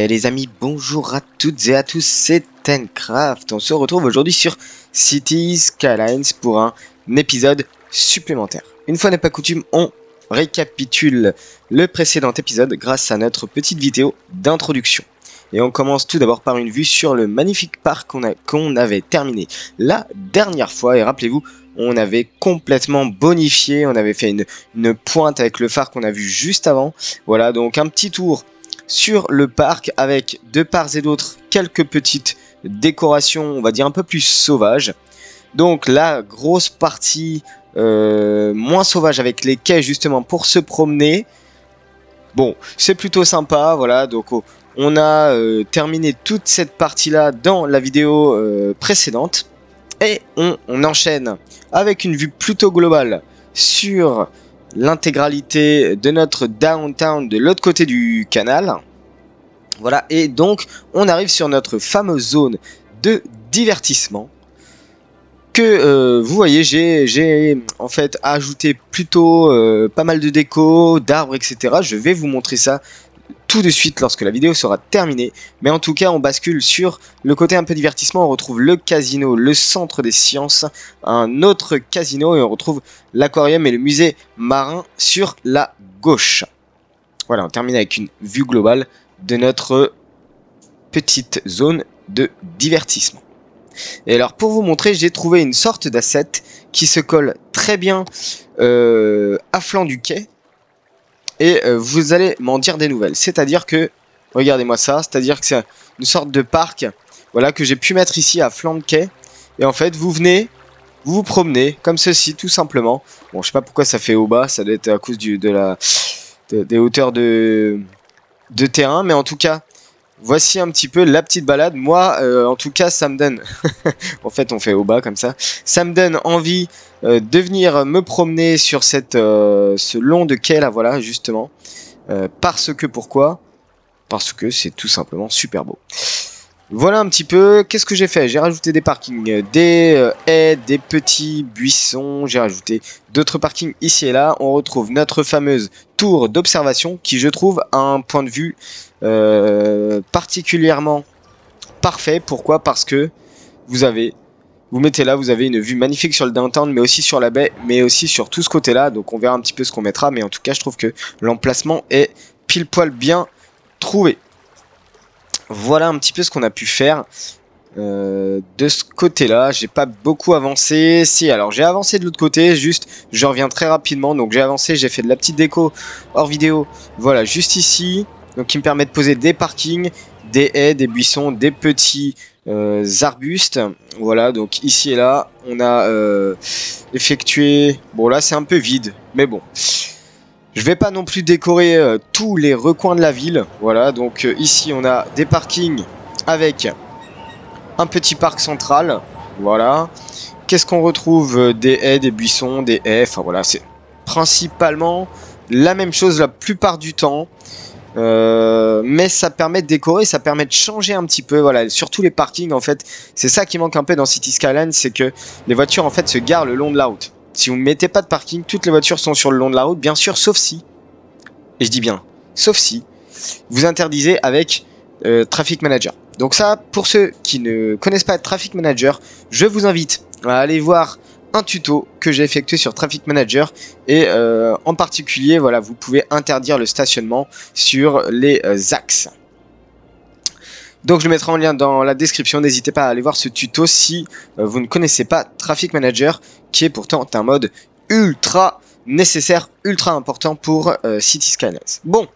Et les amis, bonjour à toutes et à tous, c'est Tencraft. On se retrouve aujourd'hui sur Cities Skylines pour un épisode supplémentaire. Une fois n'est pas coutume, on récapitule le précédent épisode grâce à notre petite vidéo d'introduction. Et on commence tout d'abord par une vue sur le magnifique parc qu'on avait terminé la dernière fois. Et rappelez-vous, on avait complètement bonifié, on avait fait une pointe avec le phare qu'on a vu juste avant. Voilà, donc un petit tour sur le parc avec de part et d'autre quelques petites décorations, on va dire un peu plus sauvages. Donc la grosse partie moins sauvage avec les quais justement pour se promener. Bon, c'est plutôt sympa, voilà, donc on a terminé toute cette partie là dans la vidéo précédente. Et on enchaîne avec une vue plutôt globale sur l'intégralité de notre downtown de l'autre côté du canal. Voilà, et donc on arrive sur notre fameuse zone de divertissement que vous voyez, j'ai en fait ajouté plutôt pas mal de déco, d'arbres, etc. Je vais vous montrer ça tout de suite lorsque la vidéo sera terminée. Mais en tout cas, on bascule sur le côté un peu divertissement. On retrouve le casino, le centre des sciences, un autre casino et on retrouve l'aquarium et le musée marin sur la gauche. Voilà, on termine avec une vue globale de notre petite zone de divertissement. Et alors pour vous montrer, j'ai trouvé une sorte d'asset qui se colle très bien à flanc du quai. Et vous allez m'en dire des nouvelles. C'est-à-dire que, regardez-moi ça, c'est-à-dire que c'est une sorte de parc, voilà, que j'ai pu mettre ici à flanc de quai. Et en fait, vous venez, vous vous promenez, comme ceci, tout simplement. Bon, je sais pas pourquoi ça fait au bas, ça doit être à cause des hauteurs de terrain. Mais en tout cas, voici un petit peu la petite balade. Moi, en tout cas, ça me donne... en fait, on fait au bas, comme ça. Ça me donne envie de venir me promener sur ce long de quai là, voilà, justement. Pourquoi? Parce que c'est tout simplement super beau. Voilà un petit peu, qu'est-ce que j'ai fait? J'ai rajouté des parkings, des haies, des petits buissons, j'ai rajouté d'autres parkings ici et là. On retrouve notre fameuse tour d'observation qui, je trouve, a un point de vue particulièrement parfait. Pourquoi? Parce que vous mettez là, vous avez une vue magnifique sur le downtown, mais aussi sur la baie, mais aussi sur tout ce côté-là. Donc on verra un petit peu ce qu'on mettra, mais en tout cas, je trouve que l'emplacement est pile poil bien trouvé. Voilà un petit peu ce qu'on a pu faire de ce côté-là. J'ai pas beaucoup avancé. Si, alors j'ai avancé de l'autre côté, juste je reviens très rapidement. Donc j'ai avancé, j'ai fait de la petite déco hors vidéo. Voilà, juste ici. Donc qui me permet de poser des parkings, des haies, des buissons, des petits arbustes. Voilà, donc ici et là, on a effectué... Bon là c'est un peu vide, mais bon. Je vais pas non plus décorer tous les recoins de la ville. Voilà, donc ici on a des parkings avec un petit parc central. Voilà. Qu'est-ce qu'on retrouve? Des haies, des buissons, des haies. Enfin voilà, c'est principalement la même chose la plupart du temps. Mais ça permet de décorer, ça permet de changer un petit peu, voilà, surtout les parkings en fait, c'est ça qui manque un peu dans Cities Skylines, c'est que les voitures en fait se garent le long de la route. Si vous ne mettez pas de parking, toutes les voitures sont sur le long de la route, bien sûr, sauf si, et je dis bien, sauf si, vous interdisez avec Traffic Manager. Donc ça, pour ceux qui ne connaissent pas Traffic Manager, je vous invite à aller voir un tuto que j'ai effectué sur Traffic Manager et en particulier, voilà, vous pouvez interdire le stationnement sur les axes. Donc je le mettrai en lien dans la description, n'hésitez pas à aller voir ce tuto si vous ne connaissez pas Traffic Manager, qui est pourtant un mode ultra nécessaire, ultra important pour Cities Skylines. Bon,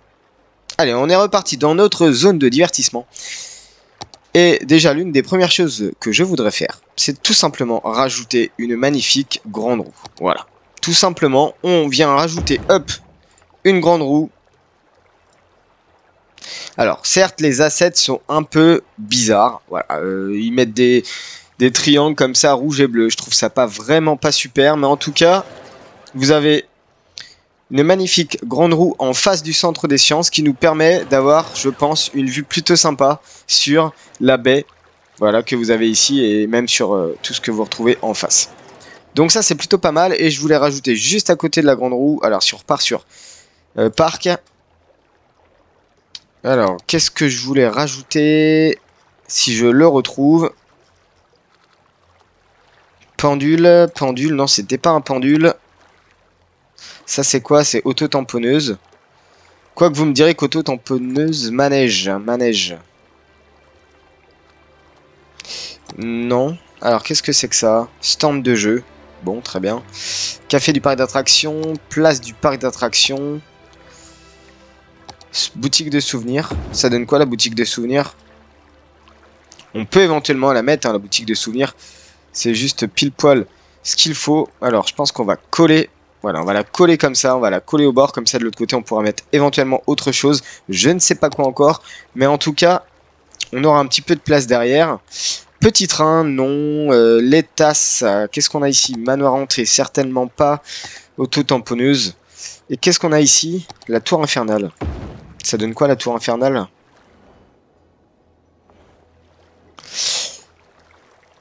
allez, on est reparti dans notre zone de divertissement. Et déjà, l'une des premières choses que je voudrais faire, c'est tout simplement rajouter une magnifique grande roue. Voilà. Tout simplement, on vient rajouter, hop, une grande roue. Alors, certes, les assets sont un peu bizarres. Voilà, ils mettent des triangles comme ça, rouge et bleu. Je trouve ça vraiment pas super. Mais en tout cas, vous avez une magnifique grande roue en face du centre des sciences qui nous permet d'avoir, je pense, une vue plutôt sympa sur la baie, voilà, que vous avez ici et même sur tout ce que vous retrouvez en face. Donc ça c'est plutôt pas mal et je voulais rajouter juste à côté de la grande roue, alors si on repart sur parc, Alors, qu'est-ce que je voulais rajouter? Si je le retrouve. Pendule, pendule, non, c'était pas un pendule. Ça, c'est quoi? C'est auto-tamponneuse. Quoi que vous me direz qu'auto-tamponneuse, manège, manège. Non. Alors, qu'est-ce que c'est que ça? Stand de jeu. Bon, très bien. Café du parc d'attractions, place du parc d'attractions. Boutique de souvenirs. Ça donne quoi la boutique de souvenirs? On peut éventuellement la mettre, hein, la boutique de souvenirs. C'est juste pile poil ce qu'il faut. Alors, je pense qu'on va coller. Voilà, on va la coller comme ça. On va la coller au bord. Comme ça, de l'autre côté, on pourra mettre éventuellement autre chose. Je ne sais pas quoi encore. Mais en tout cas, on aura un petit peu de place derrière. Petit train, non. Les tasses, qu'est-ce qu'on a ici? Manoir entrée, certainement pas. Auto-tamponneuse. Et qu'est-ce qu'on a ici? La tour infernale. Ça donne quoi la tour infernale?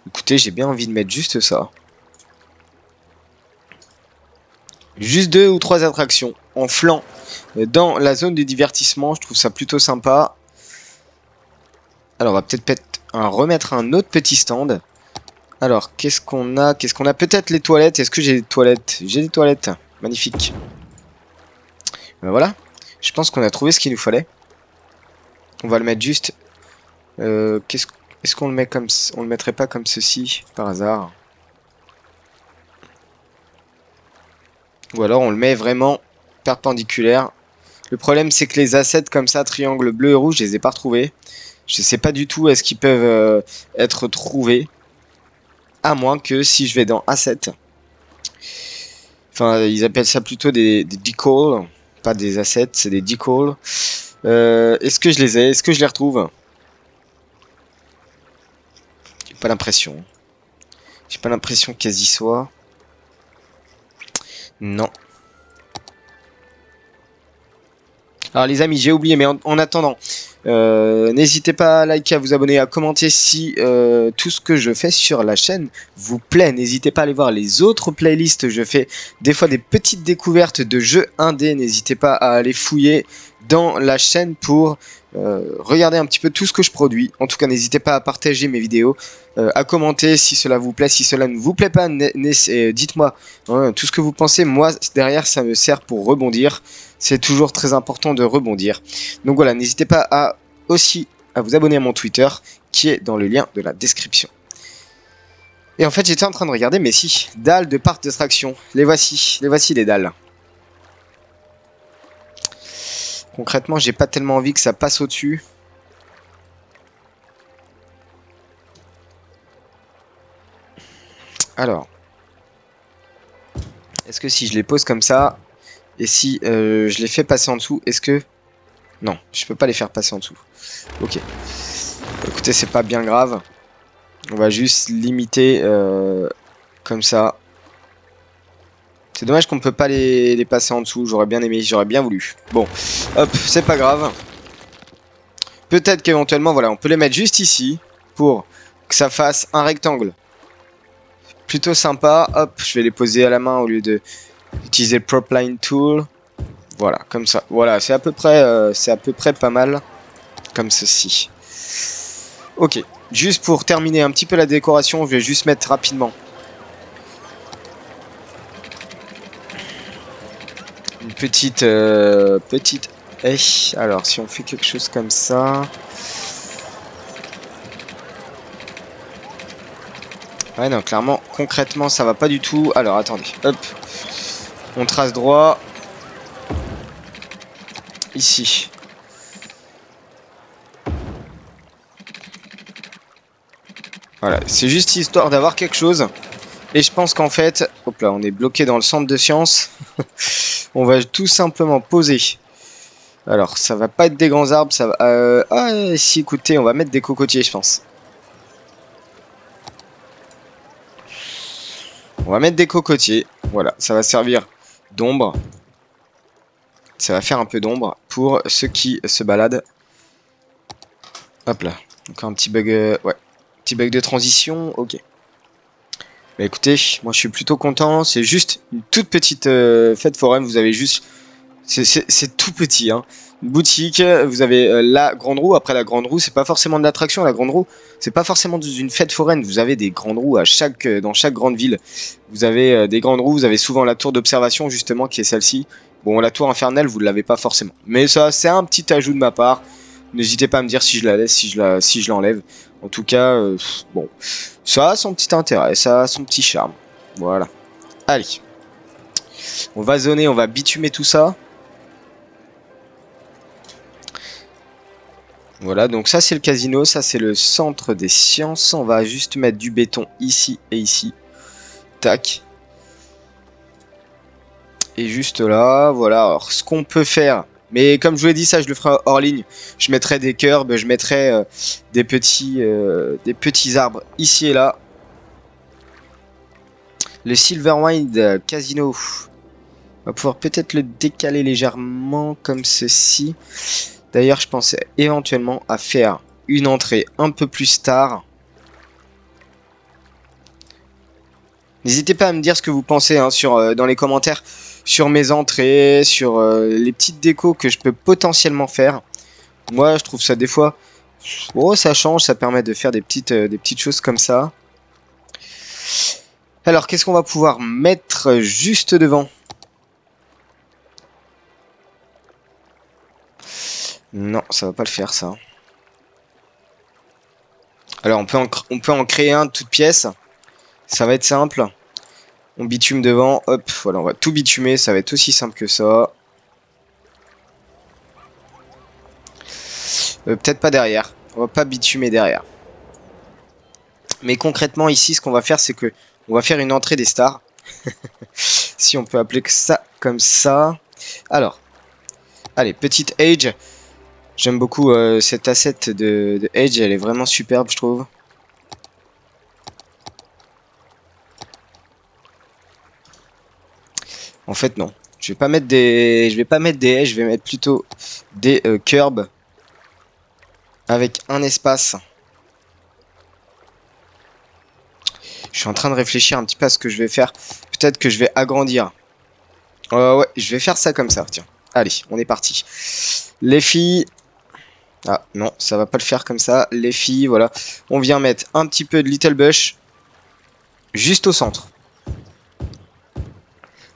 Écoutez, j'ai bien envie de mettre juste ça. Juste 2 ou 3 attractions en flanc dans la zone de divertissement. Je trouve ça plutôt sympa. Alors, on va peut-être remettre un autre petit stand. Alors, qu'est-ce qu'on a? Qu'est-ce qu'on a? Peut-être les toilettes. Est-ce que j'ai des toilettes? J'ai des toilettes. Magnifique. Ben voilà. Je pense qu'on a trouvé ce qu'il nous fallait. On va le mettre juste... Est-ce qu'on le met comme... On le mettrait pas comme ceci, par hasard? Ou alors on le met vraiment perpendiculaire. Le problème, c'est que les assets comme ça, triangle bleu et rouge, je les ai pas retrouvés. Je sais pas du tout est-ce qu'ils peuvent être trouvés. À moins que si je vais dans Assets. Enfin, ils appellent ça plutôt des decals. Pas des assets, c'est des decals. Est-ce que je les ai? Est-ce que je les retrouve? J'ai pas l'impression. J'ai pas l'impression qu'elles y soient. Non. Alors les amis, j'ai oublié, mais en attendant, n'hésitez pas à liker, à vous abonner, à commenter si tout ce que je fais sur la chaîne vous plaît. N'hésitez pas à aller voir les autres playlists. Je fais des fois des petites découvertes de jeux indés. N'hésitez pas à aller fouiller dans la chaîne pour regarder un petit peu tout ce que je produis. En tout cas, n'hésitez pas à partager mes vidéos, à commenter si cela vous plaît, si cela ne vous plaît pas. Dites-moi hein, tout ce que vous pensez. Moi, derrière, ça me sert pour rebondir. C'est toujours très important de rebondir. Donc voilà, n'hésitez pas aussi à vous abonner à mon Twitter qui est dans le lien de la description. Et en fait, j'étais en train de regarder, mais si, dalles de parc d'attraction. Les voici les dalles. Concrètement, j'ai pas tellement envie que ça passe au-dessus. Alors, est-ce que si je les pose comme ça, et si je les fais passer en dessous, est-ce que... Non, je peux pas les faire passer en dessous. Ok. Écoutez, c'est pas bien grave. On va juste limiter comme ça. C'est dommage qu'on ne peut pas les passer en dessous. J'aurais bien aimé, j'aurais bien voulu. Bon, hop, c'est pas grave. Peut-être qu'éventuellement, voilà, on peut les mettre juste ici pour que ça fasse un rectangle. Plutôt sympa. Hop, je vais les poser à la main au lieu d'utiliser le Propline Tool. Voilà, comme ça. Voilà, c'est à peu près pas mal. Comme ceci. Ok, juste pour terminer un petit peu la décoration, je vais juste mettre rapidement une petite haie. Alors, si on fait quelque chose comme ça... Ouais, non, clairement, concrètement, ça va pas du tout. Alors, attendez, hop. On trace droit. Ici. Voilà, c'est juste histoire d'avoir quelque chose. Et je pense qu'en fait... Hop là, on est bloqué dans le centre de science. On va tout simplement poser. Alors, ça va pas être des grands arbres, ça va... Ah, si, écoutez, on va mettre des cocotiers, je pense. On va mettre des cocotiers. Voilà, ça va servir d'ombre. Ça va faire un peu d'ombre pour ceux qui se baladent. Hop là. Encore un petit bug... ouais. Petit bug de transition. Ok. Bah écoutez, moi je suis plutôt content. C'est juste une toute petite fête foraine. Vous avez juste C'est tout petit, hein. Une boutique, vous avez la grande roue. Après, la grande roue, c'est pas forcément de l'attraction. La grande roue, c'est pas forcément une fête foraine. Vous avez des grandes roues dans chaque grande ville. Vous avez des grandes roues. Vous avez souvent la tour d'observation, justement, qui est celle-ci. Bon, la tour infernale, vous ne l'avez pas forcément. Mais ça, c'est un petit ajout de ma part. N'hésitez pas à me dire si je la laisse, si je l'enlève. En tout cas, bon, ça a son petit intérêt, ça a son petit charme. Voilà. Allez. On va zoner, on va bitumer tout ça. Voilà, donc ça c'est le casino, ça c'est le centre des sciences. On va juste mettre du béton ici et ici. Tac. Et juste là, voilà. Alors, ce qu'on peut faire, mais comme je vous l'ai dit, ça je le ferai hors ligne. Je mettrai des curbs, je mettrai des petits arbres ici et là. Le Silverwind Casino, on va pouvoir peut-être le décaler légèrement comme ceci. D'ailleurs, je pensais éventuellement à faire une entrée un peu plus tard. N'hésitez pas à me dire ce que vous pensez hein, dans les commentaires sur mes entrées, sur les petites décos que je peux potentiellement faire. Moi, je trouve ça des fois, oh, ça change, ça permet de faire des petites choses comme ça. Alors, qu'est-ce qu'on va pouvoir mettre juste devant ? Non, ça va pas le faire, ça. Alors, on peut en créer un de toute pièce. Ça va être simple. On bitume devant. Hop, voilà, on va tout bitumer. Ça va être aussi simple que ça. Peut-être pas derrière. On va pas bitumer derrière. Mais concrètement, ici, ce qu'on va faire, c'est que on va faire une entrée des stars. Si on peut appeler ça comme ça. Alors, allez, petite Age. J'aime beaucoup cette asset de Age. Elle est vraiment superbe, je trouve. En fait, non. Je vais pas mettre des haies, je vais mettre plutôt des curbs avec un espace. Je suis en train de réfléchir un petit peu à ce que je vais faire. Peut-être que je vais agrandir. Ouais, je vais faire ça comme ça, tiens. Allez, on est parti. Les filles... Ah, non, ça va pas le faire comme ça. Les filles, voilà. On vient mettre un petit peu de Little Bush juste au centre.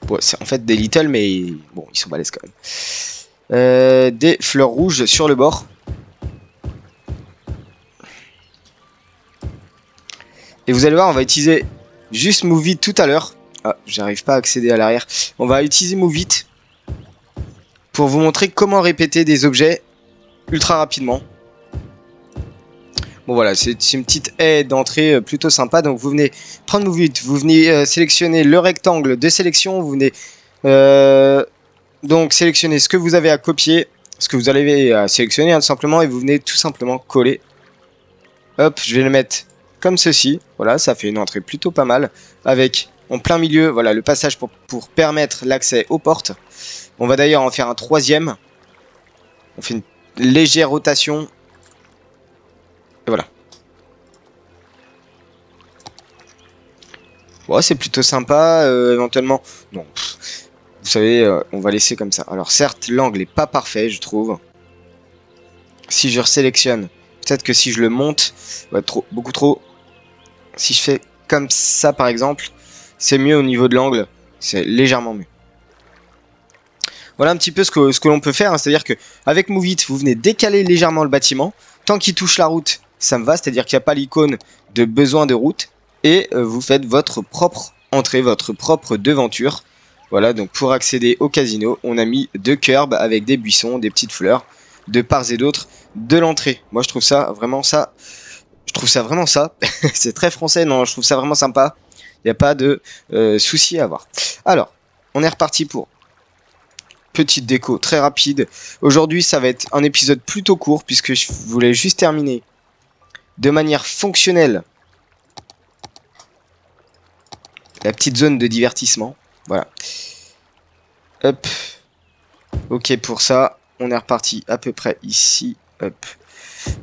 Bon, c'est en fait des Little, mais bon, ils sont balèzes quand même. Des fleurs rouges sur le bord. Et vous allez voir, on va utiliser juste Move It tout à l'heure. Ah, j'arrive pas à accéder à l'arrière. On va utiliser Move It pour vous montrer comment répéter des objets ultra rapidement. Bon voilà, c'est une petite haie d'entrée plutôt sympa. Donc vous venez prendre Move It, vous venez sélectionner le rectangle de sélection, vous venez donc sélectionner ce que vous avez à copier, ce que vous avez à sélectionner hein, tout simplement, et vous venez tout simplement coller. Hop, je vais le mettre comme ceci. Voilà, ça fait une entrée plutôt pas mal. Avec en plein milieu, voilà, le passage pour permettre l'accès aux portes. On va d'ailleurs en faire un troisième. On fait une légère rotation. Et voilà. Bon, c'est plutôt sympa. Éventuellement, non. Vous savez, on va laisser comme ça. Alors certes, l'angle n'est pas parfait, je trouve. Si je resélectionne, peut-être que si je le monte, va être beaucoup trop. Si je fais comme ça, par exemple, c'est mieux au niveau de l'angle. C'est légèrement mieux. Voilà un petit peu ce que l'on peut faire. Hein, c'est-à-dire que avec Move It, vous venez décaler légèrement le bâtiment. Tant qu'il touche la route, ça me va. C'est-à-dire qu'il n'y a pas l'icône de besoin de route. Et vous faites votre propre entrée, votre propre devanture. Voilà, donc pour accéder au casino, on a mis deux curbs avec des buissons, des petites fleurs, de part et d'autre de l'entrée. Moi, je trouve ça vraiment ça. Je trouve ça vraiment ça. C'est très français, non, je trouve ça vraiment sympa. Il n'y a pas de souci à avoir. Alors, on est reparti pour petite déco très rapide. Aujourd'hui, ça va être un épisode plutôt court puisque je voulais juste terminer de manière fonctionnelle la petite zone de divertissement. Voilà. Hop. Ok pour ça. On est reparti à peu près ici. Hop.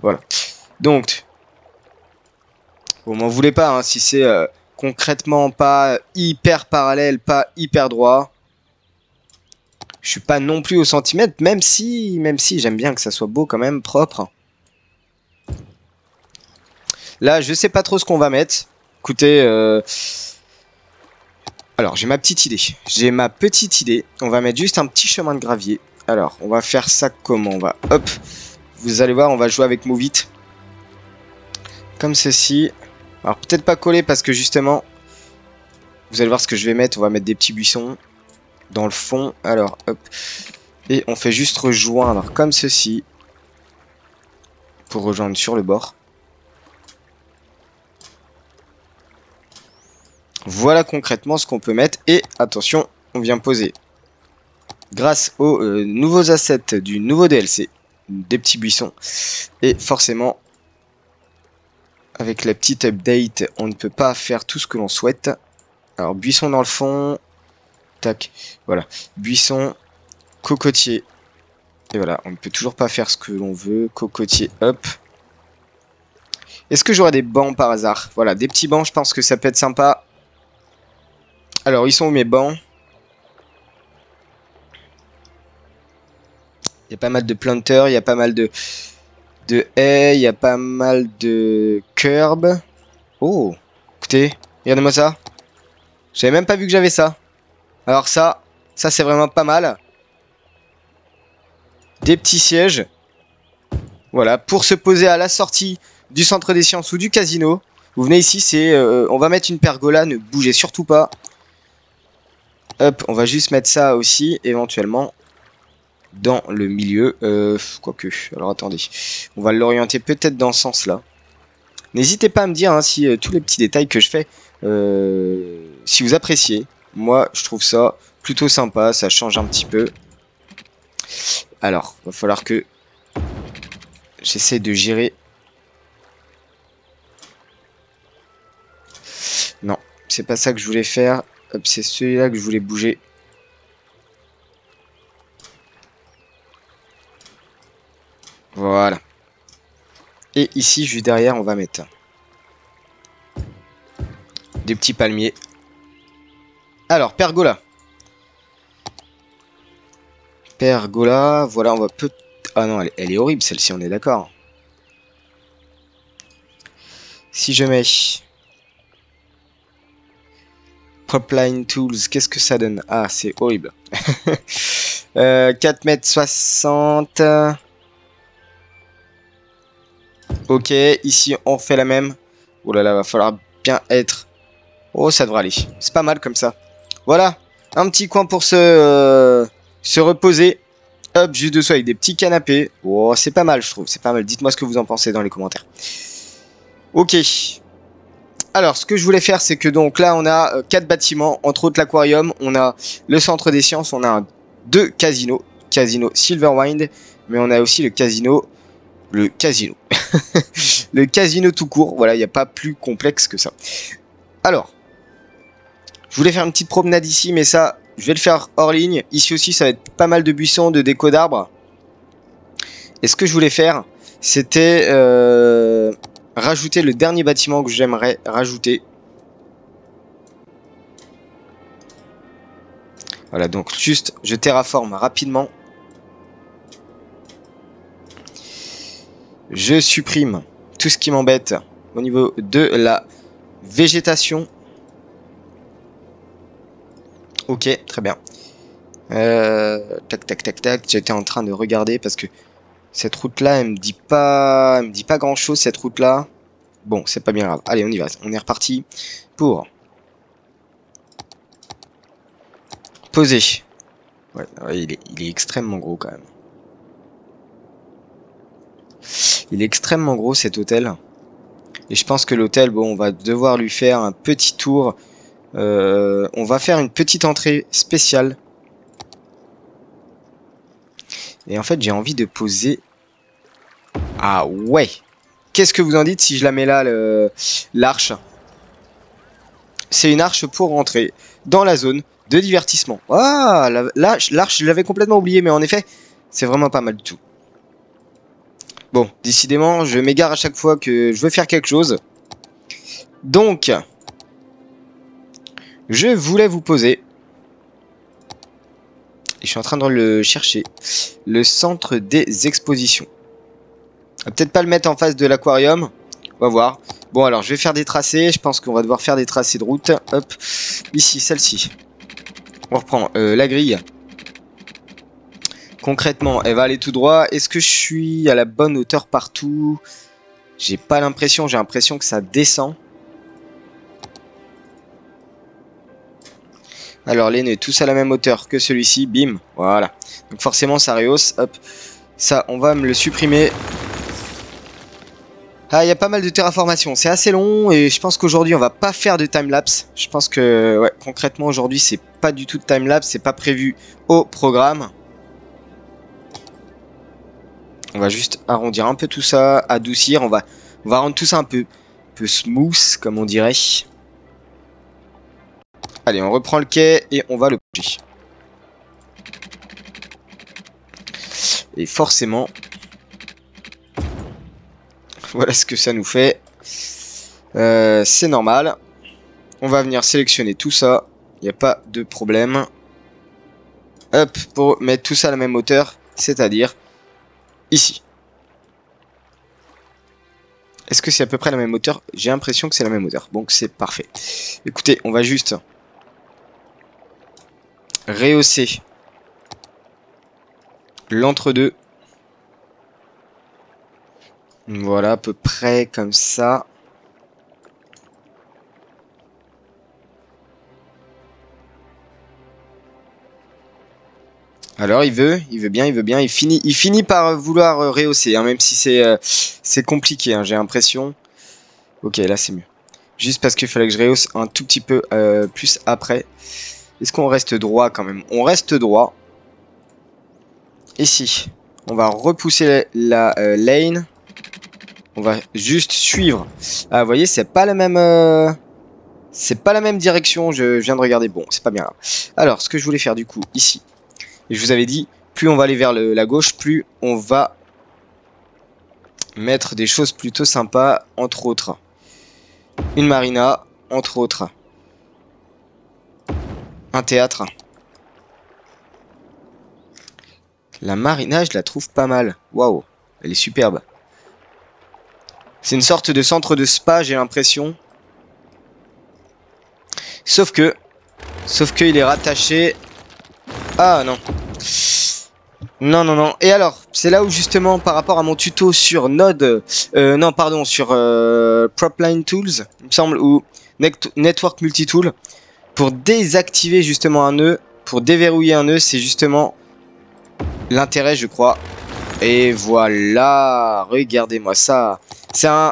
Voilà. Donc, bon, m'en voulez pas hein, si c'est concrètement pas hyper parallèle, pas hyper droit. Je suis pas non plus au centimètre, même si j'aime bien que ça soit beau quand même, propre. Là, je sais pas trop ce qu'on va mettre. Écoutez, alors j'ai ma petite idée. On va mettre juste un petit chemin de gravier. Alors, on va faire ça comment? On va, hop, vous allez voir, on va jouer avec Move It. Comme ceci. Alors, peut-être pas coller parce que justement, vous allez voir ce que je vais mettre. On va mettre des petits buissons dans le fond. Alors, hop. Et on fait juste rejoindre comme ceci. Pour rejoindre sur le bord. Voilà concrètement ce qu'on peut mettre. Et attention, on vient poser, grâce aux nouveaux assets du nouveau DLC, des petits buissons. Et forcément, avec la petite update, on ne peut pas faire tout ce que l'on souhaite. Alors, buisson dans le fond. Tac, voilà. Buisson, cocotier. Et voilà, on ne peut toujours pas faire ce que l'on veut. Cocotier, hop. Est-ce que j'aurai des bancs par hasard? Voilà, des petits bancs, je pense que ça peut être sympa. Alors, ils sont où mes bancs? Il y a pas mal de planters, il y a pas mal de haies, il y a pas mal de curbs. Oh, écoutez, regardez-moi ça. J'avais même pas vu que j'avais ça. Alors ça c'est vraiment pas mal. Des petits sièges. Voilà, pour se poser à la sortie du centre des sciences ou du casino. Vous venez ici, on va mettre une pergola, ne bougez surtout pas. Hop, on va juste mettre ça aussi, éventuellement, dans le milieu. Quoique, alors attendez. On va l'orienter peut-être dans ce sens-là. N'hésitez pas à me dire hein, si tous les petits détails que je fais, si vous appréciez. Moi, je trouve ça plutôt sympa, ça change un petit peu. Alors, va falloir que j'essaie de gérer. Non, c'est pas ça que je voulais faire. Hop, c'est celui-là que je voulais bouger. Voilà. Et ici, juste derrière, on va mettre des petits palmiers. Alors, pergola. Pergola, voilà, on va peut... Ah non, elle est horrible celle-ci, on est d'accord. Si je mets... Propline Tools, qu'est-ce que ça donne? Ah, c'est horrible. 4,60 m. Ok, ici on fait la même. Oh là là, va falloir bien être... Oh, ça devrait aller. C'est pas mal comme ça. Voilà, un petit coin pour se reposer. Hop, juste dessous avec des petits canapés. Oh, c'est pas mal, je trouve. C'est pas mal. Dites-moi ce que vous en pensez dans les commentaires. Ok. Alors, ce que je voulais faire, c'est que donc là, on a 4 bâtiments. Entre autres, l'aquarium. On a le centre des sciences. On a 2 casinos. Casino Silverwind. Mais on a aussi le casino... Le casino. Le casino tout court. Voilà, il n'y a pas plus complexe que ça. Alors, je voulais faire une petite promenade ici, mais ça, je vais le faire hors ligne. Ici aussi, ça va être pas mal de buissons, de déco d'arbres. Et ce que je voulais faire, c'était rajouter le dernier bâtiment que j'aimerais rajouter. Voilà, donc juste, je terraforme rapidement. Je supprime tout ce qui m'embête au niveau de la végétation. Ok, très bien. Tac, tac, tac, tac. J'étais en train de regarder parce que cette route-là, elle me dit pas grand-chose, cette route-là. Bon, c'est pas bien grave. Allez, on y va. On est reparti pour poser. Ouais, il est extrêmement gros quand même. Il est extrêmement gros cet hôtel. Et je pense que l'hôtel, bon, on va devoir lui faire un petit tour. On va faire une petite entrée spéciale. Et en fait, j'ai envie de poser... Ah ouais! Qu'est-ce que vous en dites si je la mets là, l'arche? C'est une arche pour rentrer dans la zone de divertissement. Ah, l'arche, je l'avais complètement oublié, mais en effet, c'est vraiment pas mal du tout. Bon, décidément, je m'égare à chaque fois que je veux faire quelque chose. Donc, je voulais vous poser Et je suis en train de le chercher. Le centre des expositions. On va peut-être pas le mettre en face de l'aquarium. On va voir. Bon, alors, je vais faire des tracés. Je pense qu'on va devoir faire des tracés de route. Hop. Ici, celle-ci. On reprend la grille. Concrètement, elle va aller tout droit. Est-ce que je suis à la bonne hauteur partout? J'ai pas l'impression. J'ai l'impression que ça descend. Alors, les nœuds, tous à la même hauteur que celui-ci. Bim. Voilà. Donc, forcément, ça rehausse. Hop. Ça, on va me le supprimer. Ah, il y a pas mal de terraformation. C'est assez long et je pense qu'aujourd'hui, on va pas faire de timelapse. Je pense que, ouais, concrètement, aujourd'hui, c'est pas du tout de timelapse. C'est pas prévu au programme. On va juste arrondir un peu tout ça, adoucir. On va rendre tout ça un peu smooth, comme on dirait. Allez, on reprend le quai et on va le bouger. Et forcément, voilà ce que ça nous fait. C'est normal. On va venir sélectionner tout ça. Il n'y a pas de problème. Hop, pour mettre tout ça à la même hauteur, c'est-à-dire ici. Est-ce que c'est à peu près la même hauteur? J'ai l'impression que c'est la même hauteur. Donc c'est parfait. Écoutez, on va juste rehausser l'entre-deux. Voilà, à peu près comme ça. Alors il veut bien, il finit par vouloir rehausser, hein, même si c'est compliqué, hein, j'ai l'impression. Ok, là c'est mieux. Juste parce qu'il fallait que je rehausse un tout petit peu plus après. Est-ce qu'on reste droit quand même? On reste droit. Ici, on va repousser la lane. On va juste suivre. Ah, vous voyez, c'est pas la même... c'est pas la même direction, je viens de regarder. Bon, c'est pas bien grave. Alors, ce que je voulais faire du coup, ici. Et je vous avais dit, plus on va aller vers la gauche, plus on va mettre des choses plutôt sympas, entre autres. Une marina, entre autres. Un théâtre. La marina, je la trouve pas mal. Waouh, elle est superbe. C'est une sorte de centre de spa, j'ai l'impression. Sauf que il est rattaché... Ah non. Non. Et alors, c'est là où justement, par rapport à mon tuto sur Node, non, pardon, sur Propline Tools, il me semble, ou Network Multitool, pour désactiver justement un nœud, pour déverrouiller un nœud, c'est justement l'intérêt, je crois. Et voilà, regardez-moi ça.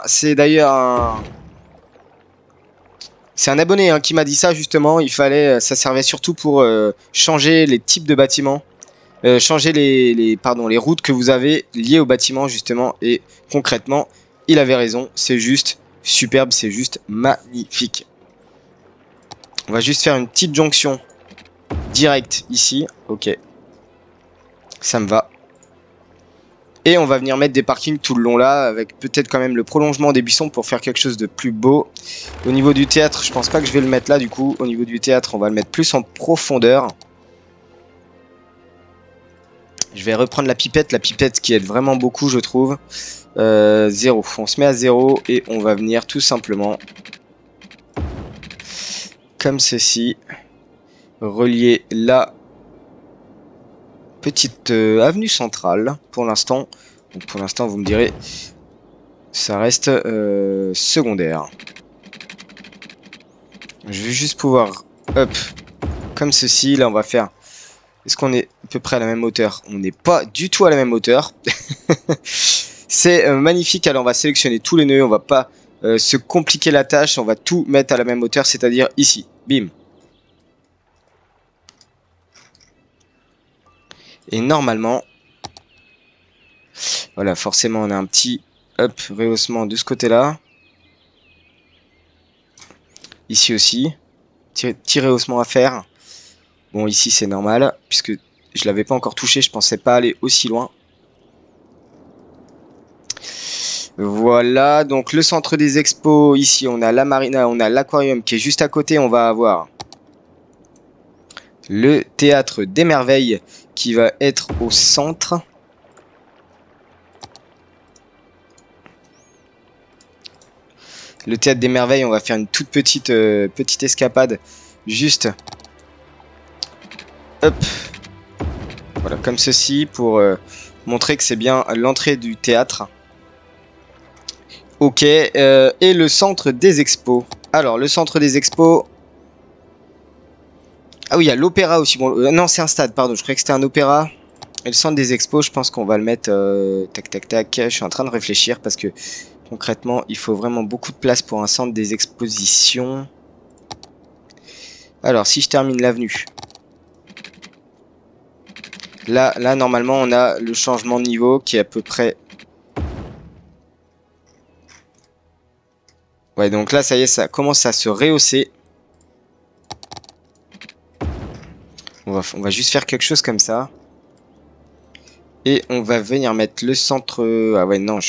C'est d'ailleurs un... C'est un abonné hein, qui m'a dit ça justement. Il fallait, ça servait surtout pour changer les types de bâtiments. Changer les routes que vous avez liées au bâtiment justement. Et concrètement, il avait raison. C'est juste superbe, c'est juste magnifique. On va juste faire une petite jonction directe ici. Ok. Ça me va. Et on va venir mettre des parkings tout le long là, avec peut-être quand même le prolongement des buissons pour faire quelque chose de plus beau. Au niveau du théâtre, je pense pas que je vais le mettre là du coup. Au niveau du théâtre, on va le mettre plus en profondeur. Je vais reprendre la pipette qui aide vraiment beaucoup je trouve. 0, on se met à 0 et on va venir tout simplement, comme ceci, relier la petite avenue centrale pour l'instant. Donc pour l'instant vous me direz, ça reste secondaire. Je vais juste pouvoir, hop, comme ceci. Là on va faire, est-ce qu'on est à peu près à la même hauteur? On n'est pas du tout à la même hauteur. C'est magnifique. Alors on va sélectionner tous les nœuds, on va pas se compliquer la tâche, on va tout mettre à la même hauteur, c'est-à-dire ici. Bim. Et normalement, voilà, forcément on a un petit rehaussement de ce côté-là. Ici aussi, petit rehaussement à faire. Bon, ici c'est normal, puisque je l'avais pas encore touché, je pensais pas aller aussi loin. Voilà, donc le centre des expos, ici on a la marina, on a l'aquarium qui est juste à côté, on va avoir Le théâtre des merveilles qui va être au centre. Le théâtre des merveilles, on va faire une toute petite escapade. Juste. Hop. Voilà, comme ceci pour montrer que c'est bien l'entrée du théâtre. Ok. Et le centre des expos. Alors, le centre des expos. Ah oui, il y a l'opéra aussi. Bon, non, c'est un stade, pardon. Je croyais que c'était un opéra. Et le centre des expos, je pense qu'on va le mettre... tac, tac, tac. Je suis en train de réfléchir parce que... Concrètement, il faut vraiment beaucoup de place pour un centre des expositions. Alors, si je termine l'avenue. Là, normalement, on a le changement de niveau qui est à peu près... Ouais, donc là, ça y est, ça commence à se rehausser. On va juste faire quelque chose comme ça. Et on va venir mettre le centre... Ah ouais, non,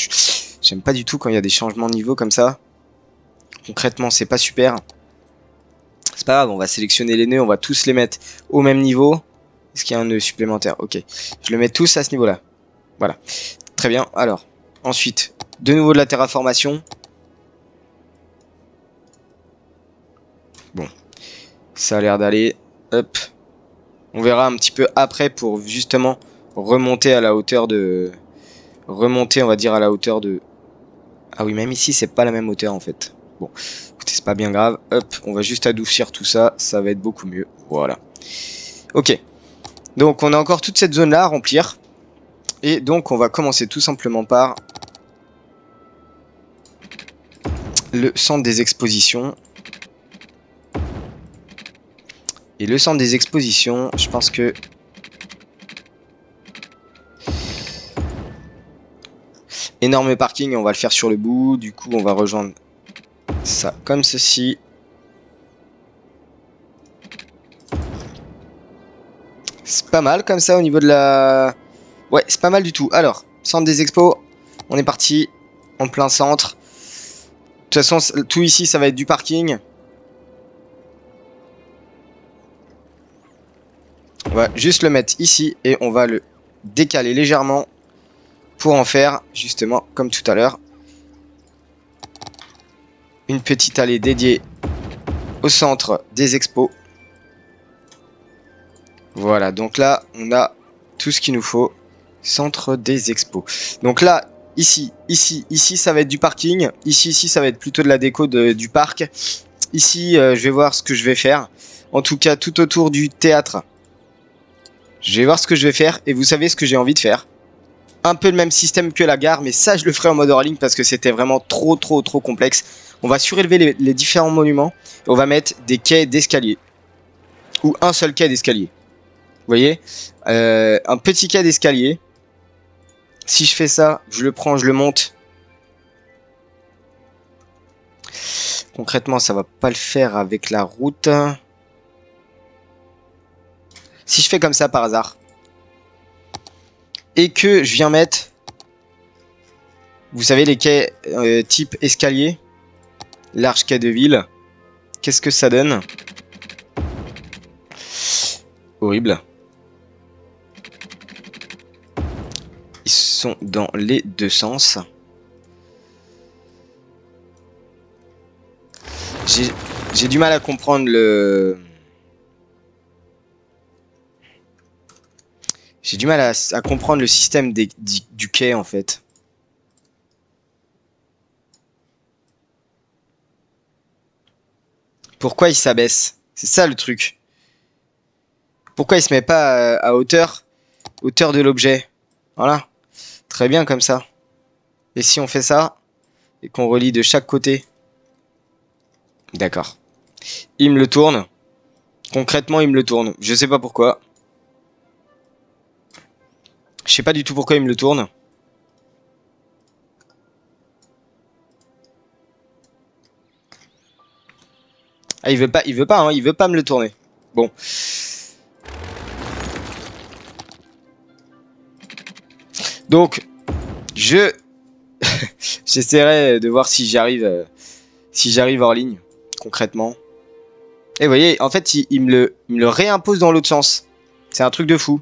j'aime pas du tout quand il y a des changements de niveau comme ça. Concrètement, c'est pas super. C'est pas grave, on va sélectionner les nœuds, on va tous les mettre au même niveau. Est-ce qu'il y a un nœud supplémentaire? Ok. Je le mets tous à ce niveau-là. Voilà. Très bien. Alors, ensuite, de nouveau de la terraformation. Bon. Ça a l'air d'aller. Hop. On verra un petit peu après pour justement remonter à la hauteur de... Remonter, on va dire, à la hauteur de... Ah oui, même ici, c'est pas la même hauteur, en fait. Bon, écoutez, c'est pas bien grave. Hop, on va juste adoucir tout ça. Ça va être beaucoup mieux. Voilà. Ok. Donc, on a encore toute cette zone-là à remplir. Et donc, on va commencer tout simplement par... le centre des expositions. Et le centre des expositions, je pense que... Énorme parking, on va le faire sur le bout. Du coup, on va rejoindre ça comme ceci. C'est pas mal comme ça au niveau de la... Ouais, c'est pas mal du tout. Alors, centre des expos, on est parti en plein centre. De toute façon, tout ici, ça va être du parking. On va juste le mettre ici et on va le décaler légèrement pour en faire, justement, comme tout à l'heure, une petite allée dédiée au centre des expos. Voilà, donc là, on a tout ce qu'il nous faut. Centre des expos. Donc là, ici, ça va être du parking. Ici, ça va être plutôt de la déco du parc. Ici, je vais voir ce que je vais faire. En tout cas, tout autour du théâtre. Je vais voir ce que je vais faire. Et vous savez ce que j'ai envie de faire. Un peu le même système que la gare, mais ça, je le ferai en mode hors ligne parce que c'était vraiment trop complexe. On va surélever les différents monuments. Et on va mettre des quais d'escalier. Ou un seul quai d'escalier. Vous voyez, un petit quai d'escalier. Si je fais ça, je le prends, je le monte. Concrètement, ça va pas le faire avec la route. Si je fais comme ça par hasard. Et que je viens mettre... Vous savez, les quais type escalier. Large quai de ville. Qu'est-ce que ça donne? Horrible. Ils sont dans les deux sens. J'ai du mal à comprendre le... J'ai du mal à comprendre le système du quai, en fait. Pourquoi il s'abaisse? C'est ça le truc. Pourquoi il se met pas à hauteur de l'objet? Voilà. Très bien comme ça. Et si on fait ça, et qu'on relie de chaque côté? D'accord. Il me le tourne. Concrètement, il me le tourne. Je sais pas pourquoi. Je sais pas du tout pourquoi il me le tourne. Ah, il veut pas, hein, il veut pas me le tourner. Bon. Donc, j'essaierai de voir si j'arrive hors ligne, concrètement. Et vous voyez, en fait, il me le réimpose dans l'autre sens. C'est un truc de fou.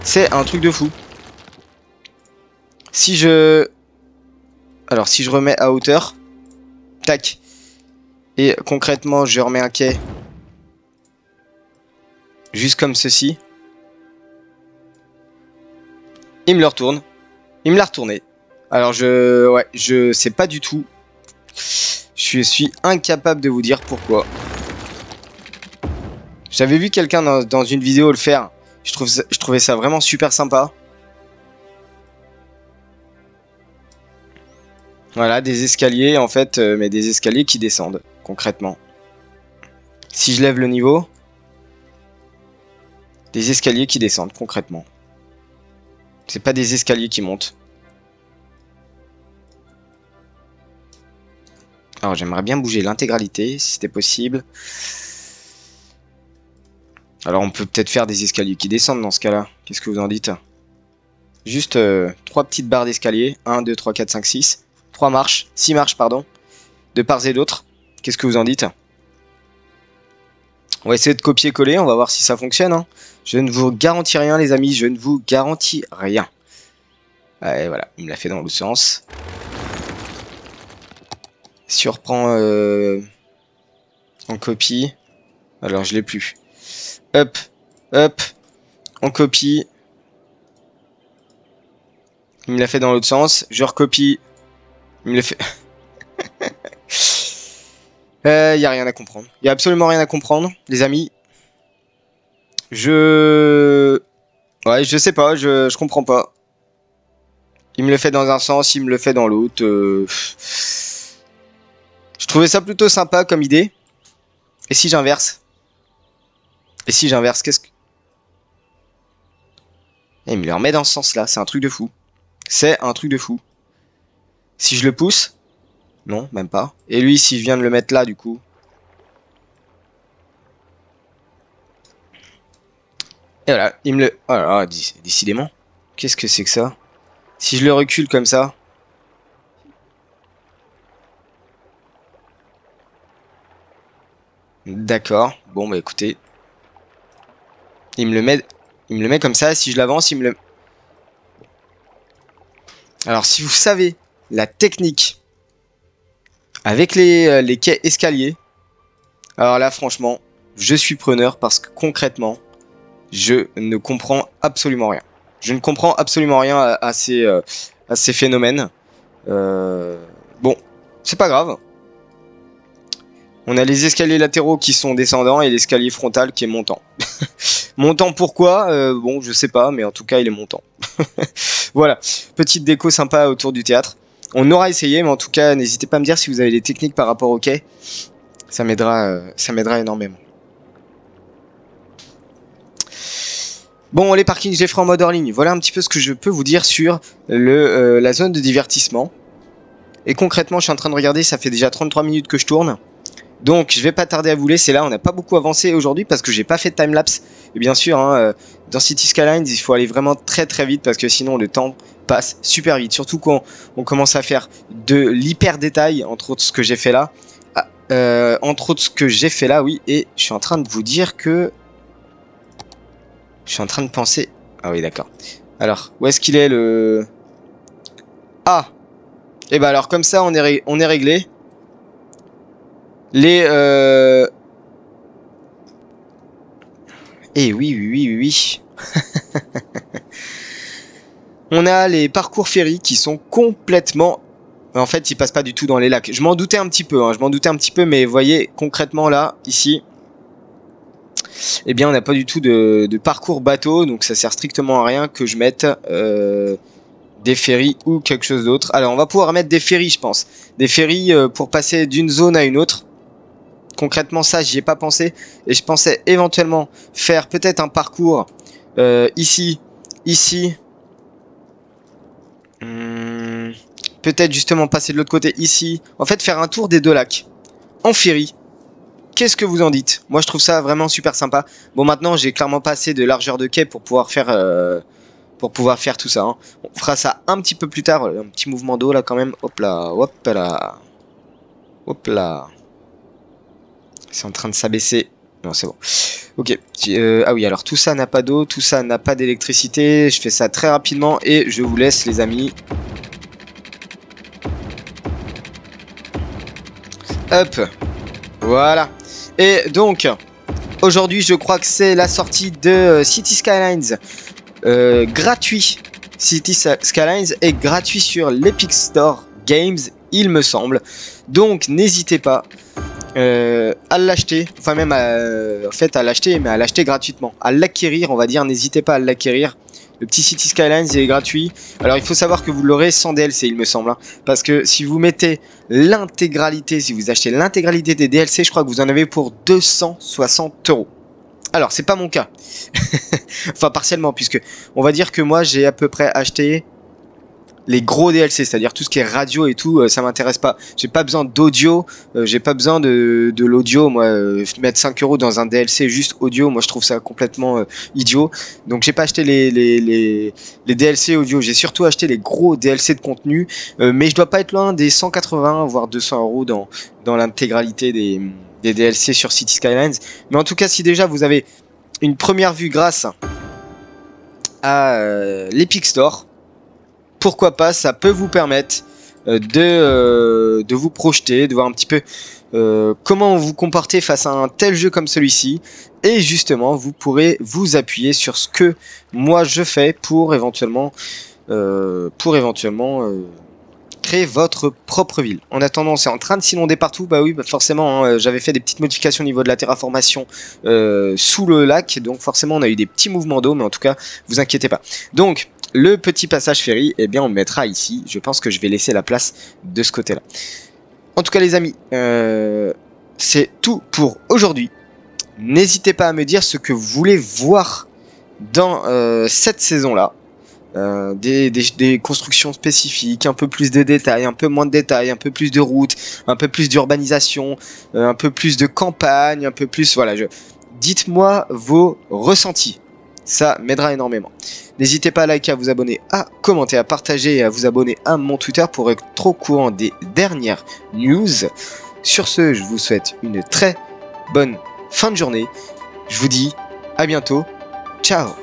C'est un truc de fou. Si je... Alors, si je remets à hauteur... Tac. Et concrètement, je remets un quai. Juste comme ceci. Il me le retourne. Il me l'a retourné. Alors, ouais, je sais pas du tout. Je suis incapable de vous dire pourquoi. J'avais vu quelqu'un dans une vidéo le faire. Je trouvais ça vraiment super sympa. Voilà, des escaliers en fait, mais des escaliers qui descendent, concrètement. Si je lève le niveau, des escaliers qui descendent, concrètement. C'est pas des escaliers qui montent. Alors j'aimerais bien bouger l'intégralité, si c'était possible. Alors on peut peut-être faire des escaliers qui descendent dans ce cas-là. Qu'est-ce que vous en dites? Juste 3 petites barres d'escalier. 1, 2, 3, 4, 5, 6. 3 marches, 6 marches, pardon. De part et d'autre. Qu'est-ce que vous en dites? On va essayer de copier-coller, on va voir si ça fonctionne. Hein. Je ne vous garantis rien, les amis, je ne vous garantis rien. Et voilà, il me l'a fait dans l'autre sens. Si on reprend en copie. Alors, je l'ai plus. Hop, hop, on copie. Il me l'a fait dans l'autre sens. Je recopie. Il me l'a fait... y a rien à comprendre. Y a absolument rien à comprendre, les amis. Ouais, je sais pas, je comprends pas. Il me le fait dans un sens, il me le fait dans l'autre. Je trouvais ça plutôt sympa comme idée. Et si j'inverse? Et si j'inverse, qu'est-ce que... Et il me le remet dans ce sens-là, c'est un truc de fou. C'est un truc de fou. Si je le pousse... Non, même pas. Et lui, si je viens de le mettre là, du coup... Et voilà, il me le... Oh là là, décidément. Qu'est-ce que c'est que ça? Si je le recule comme ça... D'accord. Bon, bah écoutez... Il me le met comme ça. Si je l'avance, il me le... Alors, si vous savez la technique avec les quais escaliers, alors là, franchement, je suis preneur parce que concrètement, je ne comprends absolument rien. Je ne comprends absolument rien à ces phénomènes. Bon, c'est pas grave. On a les escaliers latéraux qui sont descendants et l'escalier frontal qui est montant. Montant pourquoi? Bon, je sais pas, mais en tout cas, il est montant. Voilà, petite déco sympa autour du théâtre. On aura essayé, mais en tout cas, n'hésitez pas à me dire si vous avez des techniques par rapport au quai. Ça m'aidera énormément. Bon, les parkings, je les ferai en mode hors ligne. Voilà un petit peu ce que je peux vous dire sur la zone de divertissement. Et concrètement, je suis en train de regarder, ça fait déjà 33 minutes que je tourne. Donc, je vais pas tarder à vous laisser là. On n'a pas beaucoup avancé aujourd'hui parce que j'ai pas fait de timelapse. Et bien sûr, hein, dans City Skylines, il faut aller vraiment très très vite parce que sinon le temps passe super vite. Surtout quand on commence à faire de l'hyper détail, entre autres ce que j'ai fait là. Oui. Et je suis en train de vous dire que... Je suis en train de penser... Ah oui, d'accord. Alors, où est-ce qu'il est le... Ah! Et bah alors, comme ça, on est réglé. Les... Eh oui. On a les parcours ferry qui sont complètement... En fait, ils passent pas du tout dans les lacs. Je m'en doutais un petit peu, mais vous voyez, concrètement là, ici... Eh bien, on n'a pas du tout de parcours bateau, donc ça sert strictement à rien que je mette des ferries ou quelque chose d'autre. Alors, on va pouvoir mettre des ferries, je pense. Des ferries pour passer d'une zone à une autre. Concrètement, ça, j'y ai pas pensé. Et je pensais éventuellement faire peut-être un parcours ici. Peut-être justement passer de l'autre côté ici. En fait, faire un tour des deux lacs. En ferry. Qu'est-ce que vous en dites? Moi, je trouve ça vraiment super sympa. Bon, maintenant, j'ai clairement pas assez de largeur de quai pour pouvoir faire tout ça. Hein. On fera ça un petit peu plus tard. Un petit mouvement d'eau, là, quand même. Hop là, hop là. Hop là. C'est en train de s'abaisser Non, c'est bon. Ok. Ah oui, alors tout ça n'a pas d'eau, tout ça n'a pas d'électricité. Je fais ça très rapidement et je vous laisse, les amis. Hop. Voilà. Et donc, aujourd'hui, je crois que c'est la sortie de City Skylines gratuit. City Skylines est gratuit sur l'Epic Store Games, il me semble. Donc, n'hésitez pas à l'acheter. Enfin, même en fait, à l'acheter, mais à l'acheter gratuitement. À l'acquérir, on va dire. N'hésitez pas à l'acquérir. Le petit City Skylines il est gratuit. Alors il faut savoir que vous l'aurez sans DLC, il me semble. Hein, parce que si vous mettez l'intégralité, si vous achetez l'intégralité des DLC, je crois que vous en avez pour 260 €. Alors c'est pas mon cas. Enfin partiellement, puisque on va dire que moi j'ai à peu près acheté les gros DLC, c'est-à-dire tout ce qui est radio et tout, ça m'intéresse pas. J'ai pas besoin d'audio, j'ai pas besoin de l'audio. Moi, mettre 5 € dans un DLC juste audio, moi je trouve ça complètement idiot. Donc j'ai pas acheté les DLC audio, j'ai surtout acheté les gros DLC de contenu. Mais je dois pas être loin des 180 voire 200 € dans l'intégralité des DLC sur City Skylines. Mais en tout cas, si déjà vous avez une première vue grâce à l'Epic Store, pourquoi pas, ça peut vous permettre de vous projeter, de voir un petit peu comment vous comporter face à un tel jeu comme celui-ci. Et justement, vous pourrez vous appuyer sur ce que moi je fais pour éventuellement créer votre propre ville. En attendant, c'est en train de s'inonder partout. Bah oui, bah forcément, hein, j'avais fait des petites modifications au niveau de la terraformation sous le lac. Donc forcément, on a eu des petits mouvements d'eau. Mais en tout cas, vous inquiétez pas. Donc, le petit passage ferry, eh bien, on le mettra ici. Je pense que je vais laisser la place de ce côté-là. En tout cas, les amis, c'est tout pour aujourd'hui. N'hésitez pas à me dire ce que vous voulez voir dans cette saison-là. Des constructions spécifiques, un peu plus de détails, un peu moins de détails, un peu plus de routes, un peu plus d'urbanisation, un peu plus de campagne, un peu plus... Voilà, dites-moi vos ressentis. Ça m'aidera énormément. N'hésitez pas à liker, à vous abonner, à commenter, à partager et à vous abonner à mon Twitter pour être au courant des dernières news. Sur ce, je vous souhaite une très bonne fin de journée. Je vous dis à bientôt. Ciao.